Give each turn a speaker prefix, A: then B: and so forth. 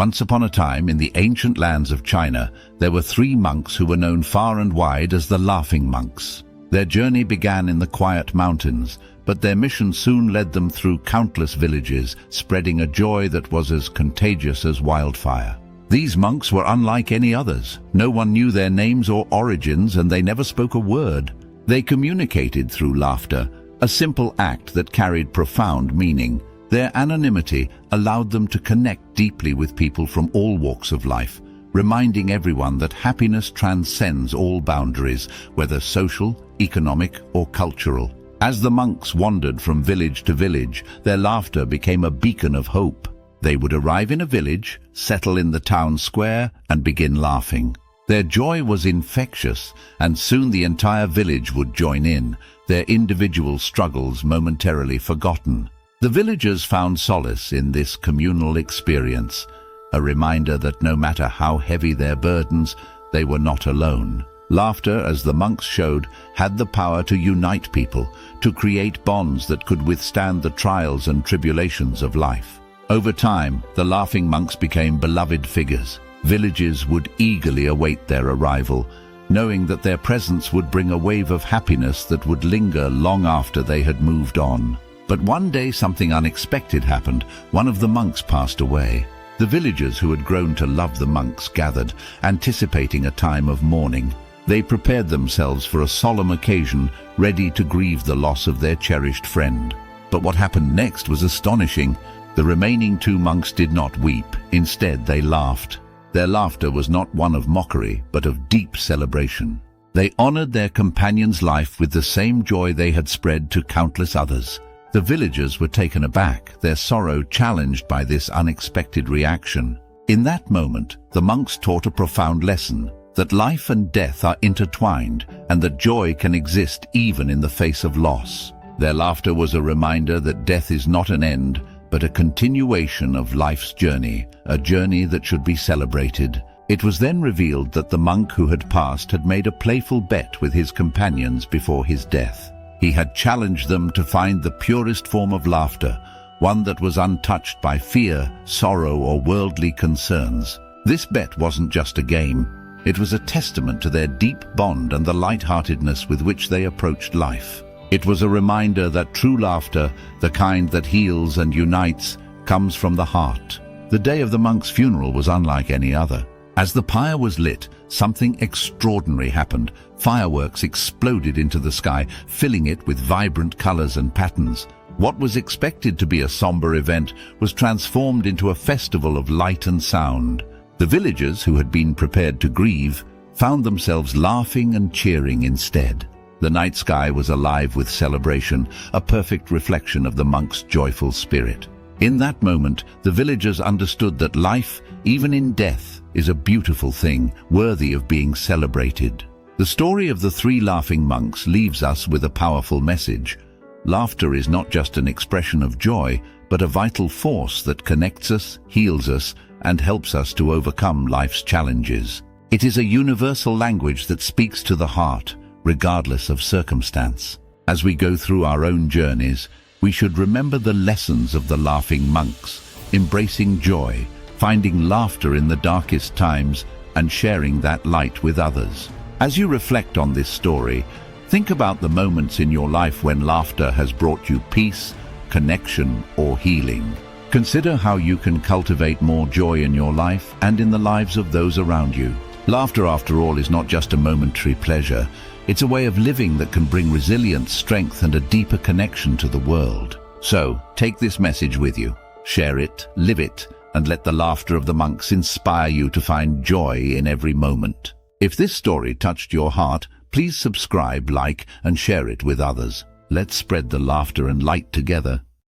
A: Once upon a time, in the ancient lands of China, there were 3 monks who were known far and wide as the Laughing Monks. Their journey began in the quiet mountains, but their mission soon led them through countless villages, spreading a joy that was as contagious as wildfire. These monks were unlike any others. No one knew their names or origins, and they never spoke a word. They communicated through laughter, a simple act that carried profound meaning. Their anonymity allowed them to connect deeply with people from all walks of life, reminding everyone that happiness transcends all boundaries, whether social, economic, or cultural. As the monks wandered from village to village, their laughter became a beacon of hope. They would arrive in a village, settle in the town square, and begin laughing. Their joy was infectious, and soon the entire village would join in, their individual struggles momentarily forgotten. The villagers found solace in this communal experience, a reminder that no matter how heavy their burdens, they were not alone. Laughter, as the monks showed, had the power to unite people, to create bonds that could withstand the trials and tribulations of life. Over time, the Laughing Monks became beloved figures. Villages would eagerly await their arrival, knowing that their presence would bring a wave of happiness that would linger long after they had moved on. But one day something unexpected happened. One of the monks passed away. The villagers who had grown to love the monks gathered, anticipating a time of mourning. They prepared themselves for a solemn occasion, ready to grieve the loss of their cherished friend. But what happened next was astonishing. The remaining 2 monks did not weep. Instead, they laughed. Their laughter was not one of mockery, but of deep celebration. They honored their companion's life with the same joy they had spread to countless others. The villagers were taken aback, their sorrow challenged by this unexpected reaction. In that moment, the monks taught a profound lesson, that life and death are intertwined, and that joy can exist even in the face of loss. Their laughter was a reminder that death is not an end, but a continuation of life's journey, a journey that should be celebrated. It was then revealed that the monk who had passed had made a playful bet with his companions before his death. He had challenged them to find the purest form of laughter, one that was untouched by fear, sorrow, or worldly concerns. This bet wasn't just a game. It was a testament to their deep bond and the light-heartedness with which they approached life. It was a reminder that true laughter, the kind that heals and unites, comes from the heart. The day of the monk's funeral was unlike any other. As the pyre was lit, something extraordinary happened. Fireworks exploded into the sky, filling it with vibrant colors and patterns. What was expected to be a somber event was transformed into a festival of light and sound. The villagers, who had been prepared to grieve, found themselves laughing and cheering instead. The night sky was alive with celebration, a perfect reflection of the monk's joyful spirit. In that moment, the villagers understood that life, even in death, is a beautiful thing, worthy of being celebrated. The story of the 3 laughing monks leaves us with a powerful message. Laughter is not just an expression of joy, but a vital force that connects us, heals us, and helps us to overcome life's challenges. It is a universal language that speaks to the heart, regardless of circumstance. As we go through our own journeys, we should remember the lessons of the laughing monks, embracing joy, finding laughter in the darkest times, and sharing that light with others. As you reflect on this story, think about the moments in your life when laughter has brought you peace, connection, or healing. Consider how you can cultivate more joy in your life and in the lives of those around you. Laughter, after all, is not just a momentary pleasure. It's a way of living that can bring resilience, strength, and a deeper connection to the world. So, take this message with you. Share it, live it, and let the laughter of the monks inspire you to find joy in every moment. If this story touched your heart, please subscribe, like, and share it with others. Let's spread the laughter and light together.